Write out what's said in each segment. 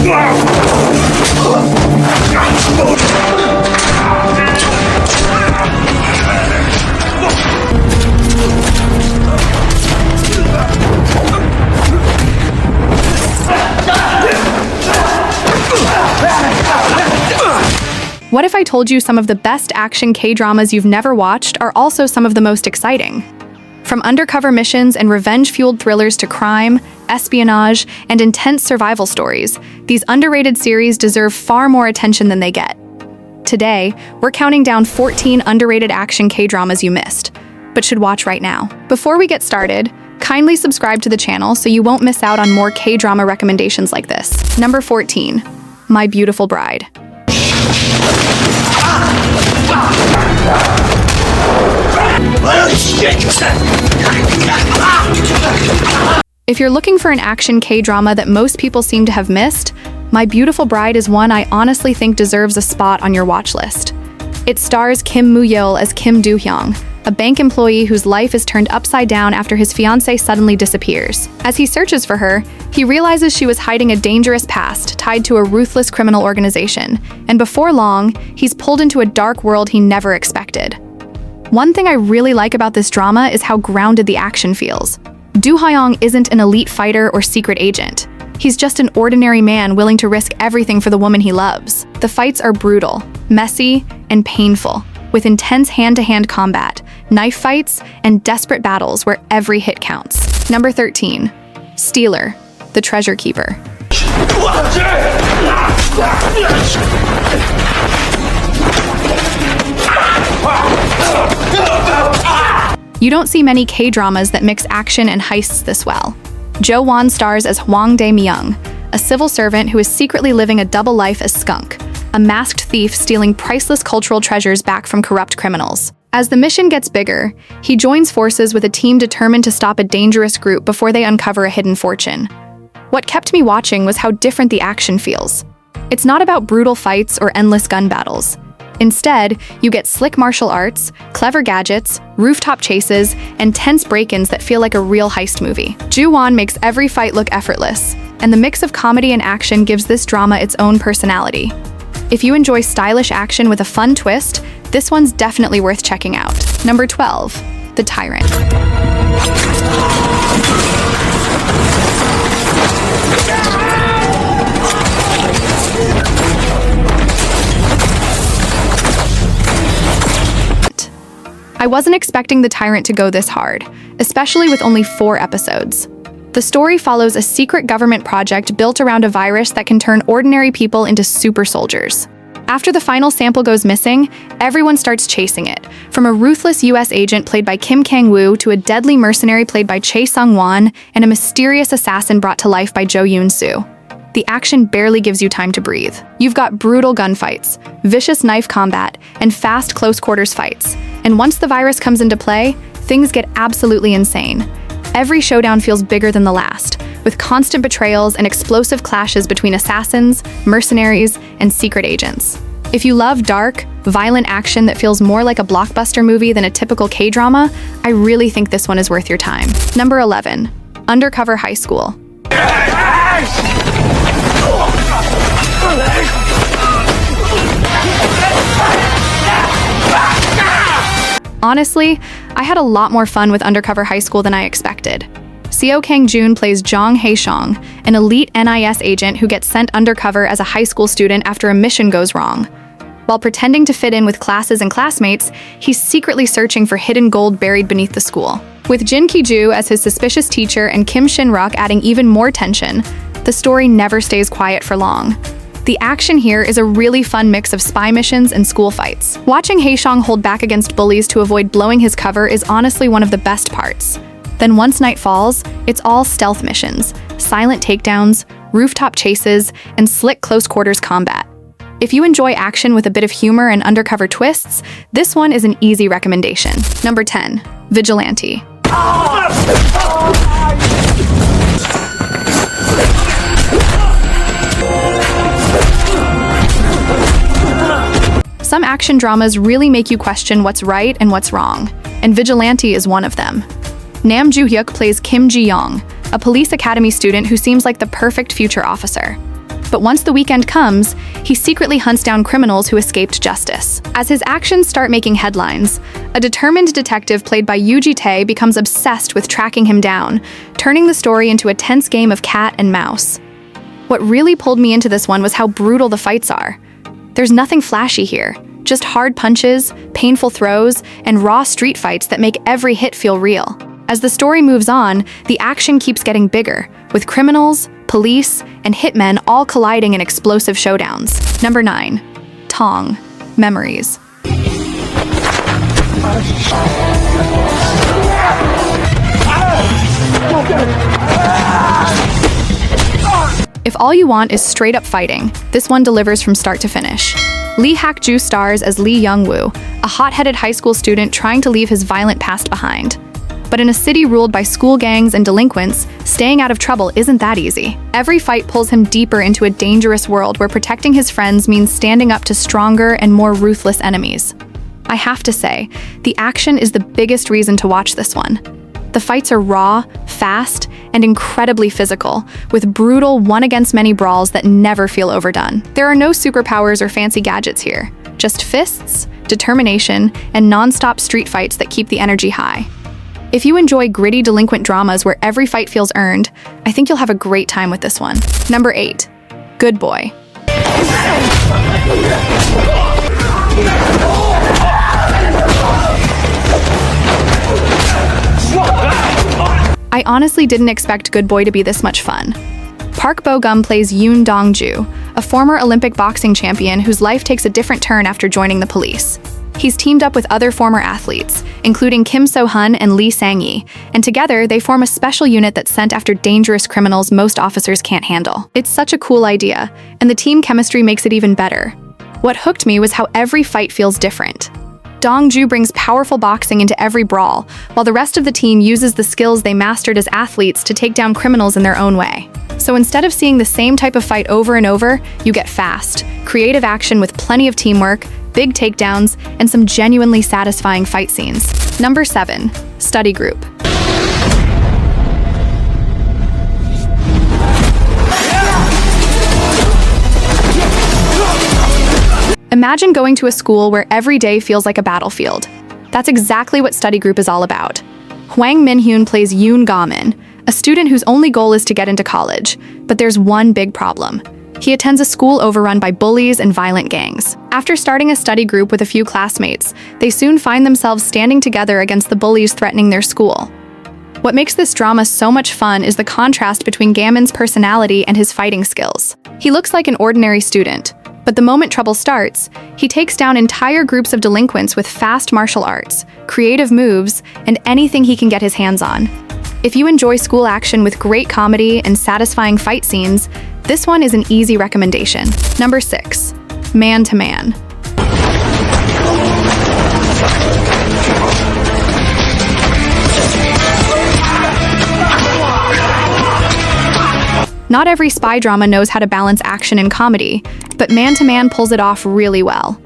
What if I told you some of the best action K-dramas you've never watched are also some of the most exciting? From undercover missions and revenge-fueled thrillers to crime, espionage, and intense survival stories, these underrated series deserve far more attention than they get. Today, we're counting down 14 underrated action K-dramas you missed, but should watch right now. Before we get started, kindly subscribe to the channel so you won't miss out on more K-drama recommendations like this. Number 14, My Beautiful Bride. If you're looking for an action K-drama that most people seem to have missed, My Beautiful Bride is one I honestly think deserves a spot on your watch list. It stars Kim Moo-yeol as Kim Do-hyung, a bank employee whose life is turned upside down after his fiancée suddenly disappears. As he searches for her, he realizes she was hiding a dangerous past tied to a ruthless criminal organization, and before long, he's pulled into a dark world he never expected. One thing I really like about this drama is how grounded the action feels. Do-hyung isn't an elite fighter or secret agent. He's just an ordinary man willing to risk everything for the woman he loves. The fights are brutal, messy, and painful, with intense hand-to-hand combat, knife fights, and desperate battles where every hit counts. Number 13, Stealer, the Treasure Keeper. You don't see many K-dramas that mix action and heists this well. Jo Won stars as Hwang Dae-myung, a civil servant who is secretly living a double life as Skunk, a masked thief stealing priceless cultural treasures back from corrupt criminals. As the mission gets bigger, he joins forces with a team determined to stop a dangerous group before they uncover a hidden fortune. What kept me watching was how different the action feels. It's not about brutal fights or endless gun battles. Instead, you get slick martial arts, clever gadgets, rooftop chases, and tense break-ins that feel like a real heist movie. Jo Won makes every fight look effortless, and the mix of comedy and action gives this drama its own personality. If you enjoy stylish action with a fun twist, this one's definitely worth checking out. Number 12, The Tyrant. I wasn't expecting The Tyrant to go this hard, especially with only 4 episodes. The story follows a secret government project built around a virus that can turn ordinary people into super soldiers. After the final sample goes missing, everyone starts chasing it, from a ruthless US agent played by Kim Kang-woo to a deadly mercenary played by Chae Sung-won and a mysterious assassin brought to life by Jo Yoon-soo. The action barely gives you time to breathe. You've got brutal gunfights, vicious knife combat, and fast close-quarters fights. And once the virus comes into play, things get absolutely insane. Every showdown feels bigger than the last, with constant betrayals and explosive clashes between assassins, mercenaries, and secret agents. If you love dark, violent action that feels more like a blockbuster movie than a typical K-drama, I really think this one is worth your time. Number 11, Undercover High School. Honestly, I had a lot more fun with Undercover High School than I expected. Seo Kang-joon plays Jong Hae-shong, an elite NIS agent who gets sent undercover as a high school student after a mission goes wrong. While pretending to fit in with classes and classmates, he's secretly searching for hidden gold buried beneath the school. With Jin Ki-joo as his suspicious teacher and Kim Shin-ruk adding even more tension, the story never stays quiet for long. The action here is a really fun mix of spy missions and school fights. Watching Hae-shong hold back against bullies to avoid blowing his cover is honestly one of the best parts. Then once night falls, it's all stealth missions, silent takedowns, rooftop chases, and slick close-quarters combat. If you enjoy action with a bit of humor and undercover twists, this one is an easy recommendation. Number 10, Vigilante. Some action dramas really make you question what's right and what's wrong, and Vigilante is one of them. Nam Joo-hyuk plays Kim Ji-young, a police academy student who seems like the perfect future officer. But once the weekend comes, he secretly hunts down criminals who escaped justice. As his actions start making headlines, a determined detective played by Yoo Tae becomes obsessed with tracking him down, turning the story into a tense game of cat and mouse. What really pulled me into this one was how brutal the fights are. There's nothing flashy here, just hard punches, painful throws, and raw street fights that make every hit feel real. As the story moves on, the action keeps getting bigger, with criminals, police, and hitmen all colliding in explosive showdowns. Number 9. Tong. Memories. If all you want is straight-up fighting, this one delivers from start to finish. Lee Hak-joo stars as Lee Young-woo, a hot-headed high school student trying to leave his violent past behind. But in a city ruled by school gangs and delinquents, staying out of trouble isn't that easy. Every fight pulls him deeper into a dangerous world where protecting his friends means standing up to stronger and more ruthless enemies. I have to say, the action is the biggest reason to watch this one. The fights are raw, fast, and incredibly physical, with brutal one-against-many brawls that never feel overdone. There are no superpowers or fancy gadgets here, just fists, determination, and non-stop street fights that keep the energy high. If you enjoy gritty delinquent dramas where every fight feels earned, I think you'll have a great time with this one. Number 8. Good Boy. I honestly didn't expect Good Boy to be this much fun. Park Bo-gum plays Yoon Dong-ju, a former Olympic boxing champion whose life takes a different turn after joining the police. He's teamed up with other former athletes, including Kim So-hun and Lee Sang-yi, and together they form a special unit that's sent after dangerous criminals most officers can't handle. It's such a cool idea, and the team chemistry makes it even better. What hooked me was how every fight feels different. Dong-ju brings powerful boxing into every brawl, while the rest of the team uses the skills they mastered as athletes to take down criminals in their own way. So instead of seeing the same type of fight over and over, you get fast, creative action with plenty of teamwork, big takedowns, and some genuinely satisfying fight scenes. Number 7. Study Group. Imagine going to a school where every day feels like a battlefield. That's exactly what Study Group is all about. Hwang Min-hyun plays Yoon Ga-min, a student whose only goal is to get into college, but there's one big problem. He attends a school overrun by bullies and violent gangs. After starting a study group with a few classmates, they soon find themselves standing together against the bullies threatening their school. What makes this drama so much fun is the contrast between Ga-min's personality and his fighting skills. He looks like an ordinary student, but the moment trouble starts, he takes down entire groups of delinquents with fast martial arts, creative moves, and anything he can get his hands on. If you enjoy school action with great comedy and satisfying fight scenes, this one is an easy recommendation. Number 6. Man to Man. Not every spy drama knows how to balance action and comedy, but Man to Man pulls it off really well.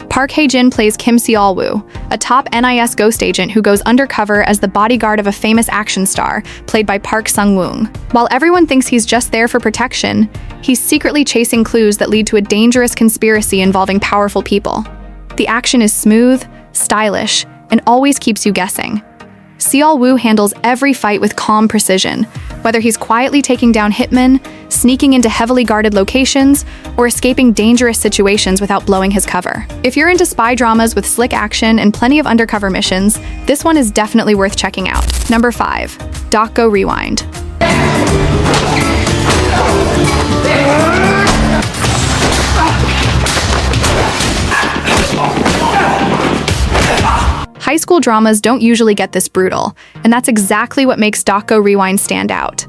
Park Hae-jin plays Kim Seol-woo, a top NIS ghost agent who goes undercover as the bodyguard of a famous action star, played by Park Sung-woong. While everyone thinks he's just there for protection, he's secretly chasing clues that lead to a dangerous conspiracy involving powerful people. The action is smooth, stylish, and always keeps you guessing. Seol-woo handles every fight with calm precision, whether he's quietly taking down hitmen, sneaking into heavily guarded locations, or escaping dangerous situations without blowing his cover. If you're into spy dramas with slick action and plenty of undercover missions, this one is definitely worth checking out. Number 5. Doc Go Rewind. High school dramas don't usually get this brutal, and that's exactly what makes Doc Go Rewind stand out.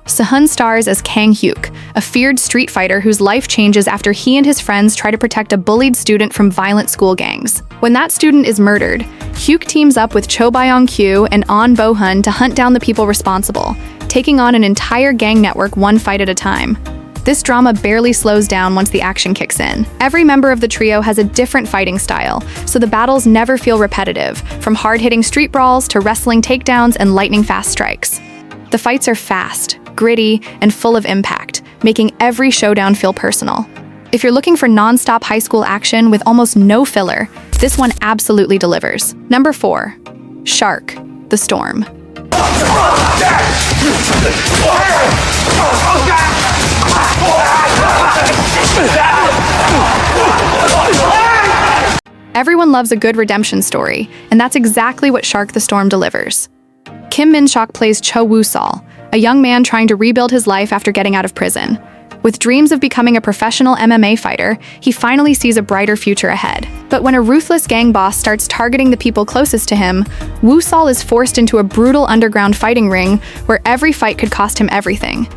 Sehun stars as Kang Hyuk, a feared street fighter whose life changes after he and his friends try to protect a bullied student from violent school gangs. When that student is murdered, Hyuk teams up with Cho Byung-kyu and An Bo-hun to hunt down the people responsible, taking on an entire gang network one fight at a time. This drama barely slows down once the action kicks in. Every member of the trio has a different fighting style, so the battles never feel repetitive, from hard-hitting street brawls to wrestling takedowns and lightning-fast strikes. The fights are fast, gritty, and full of impact, making every showdown feel personal. If you're looking for non-stop high school action with almost no filler, this one absolutely delivers. Number 4. Shark: The Storm. Everyone loves a good redemption story, and that's exactly what Shark: The Storm delivers. Kim Min-seok plays Cho Woo-sol, a young man trying to rebuild his life after getting out of prison. With dreams of becoming a professional MMA fighter, he finally sees a brighter future ahead. But when a ruthless gang boss starts targeting the people closest to him, Woo-sol is forced into a brutal underground fighting ring where every fight could cost him everything.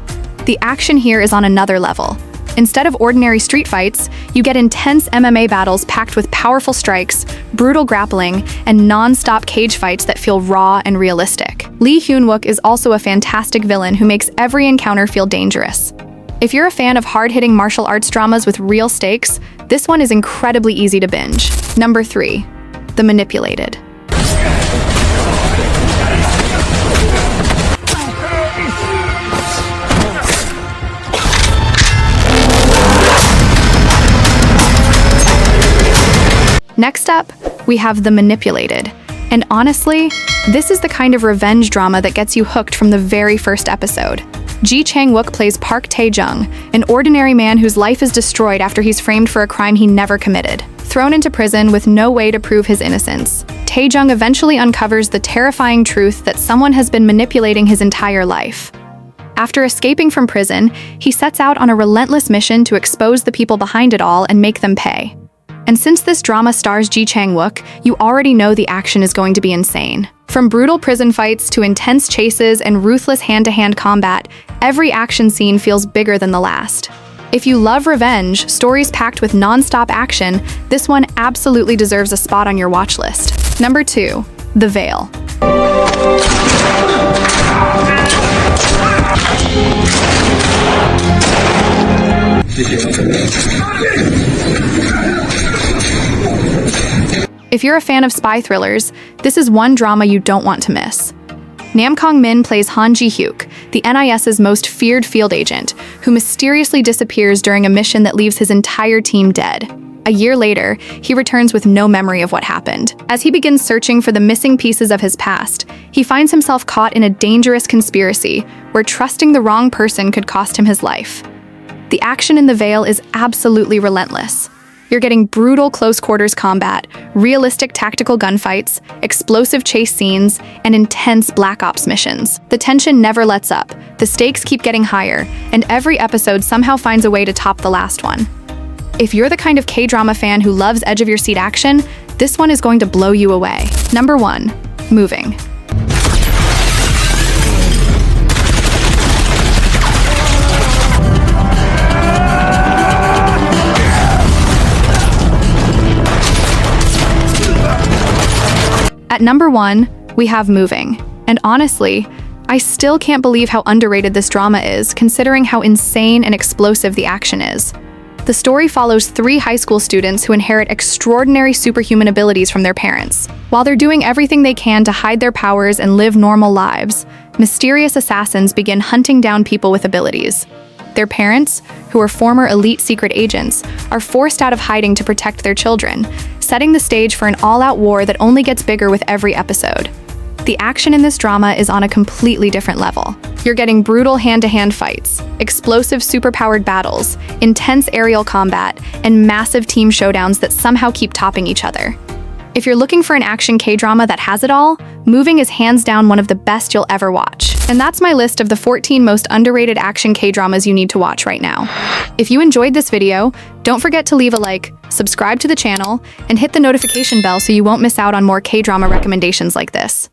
The action here is on another level. Instead of ordinary street fights, you get intense MMA battles packed with powerful strikes, brutal grappling, and non-stop cage fights that feel raw and realistic. Lee Hyun-wook is also a fantastic villain who makes every encounter feel dangerous. If you're a fan of hard-hitting martial arts dramas with real stakes, this one is incredibly easy to binge. Number 3. The Manipulated. Next up, we have The Manipulated. And honestly, this is the kind of revenge drama that gets you hooked from the very first episode. Ji Chang-wook plays Park Tae-jung, an ordinary man whose life is destroyed after he's framed for a crime he never committed. Thrown into prison with no way to prove his innocence, Tae-jung eventually uncovers the terrifying truth that someone has been manipulating his entire life. After escaping from prison, he sets out on a relentless mission to expose the people behind it all and make them pay. And since this drama stars Ji Chang-wook, you already know the action is going to be insane. From brutal prison fights to intense chases and ruthless hand-to-hand combat, every action scene feels bigger than the last. If you love revenge, stories packed with non-stop action, this one absolutely deserves a spot on your watch list. Number 2. The Veil. If you're a fan of spy thrillers, this is one drama you don't want to miss. Nam Kong-min plays Han Ji-hyuk, the NIS's most feared field agent, who mysteriously disappears during a mission that leaves his entire team dead. A year later, he returns with no memory of what happened. As he begins searching for the missing pieces of his past, he finds himself caught in a dangerous conspiracy where trusting the wrong person could cost him his life. The action in The Veil is absolutely relentless. You're getting brutal close-quarters combat, realistic tactical gunfights, explosive chase scenes, and intense Black Ops missions. The tension never lets up, the stakes keep getting higher, and every episode somehow finds a way to top the last one. If you're the kind of K-drama fan who loves edge-of-your-seat action, this one is going to blow you away. Number 1. Moving. At number 1, we have Moving. And honestly, I still can't believe how underrated this drama is, considering how insane and explosive the action is. The story follows 3 high school students who inherit extraordinary superhuman abilities from their parents. While they're doing everything they can to hide their powers and live normal lives, mysterious assassins begin hunting down people with abilities. Their parents, who are former elite secret agents, are forced out of hiding to protect their children, setting the stage for an all-out war that only gets bigger with every episode. The action in this drama is on a completely different level. You're getting brutal hand-to-hand fights, explosive superpowered battles, intense aerial combat, and massive team showdowns that somehow keep topping each other. If you're looking for an action K-drama that has it all, Moving is hands down one of the best you'll ever watch. And that's my list of the 14 most underrated action K-dramas you need to watch right now. If you enjoyed this video, don't forget to leave a like, subscribe to the channel, and hit the notification bell so you won't miss out on more K-drama recommendations like this.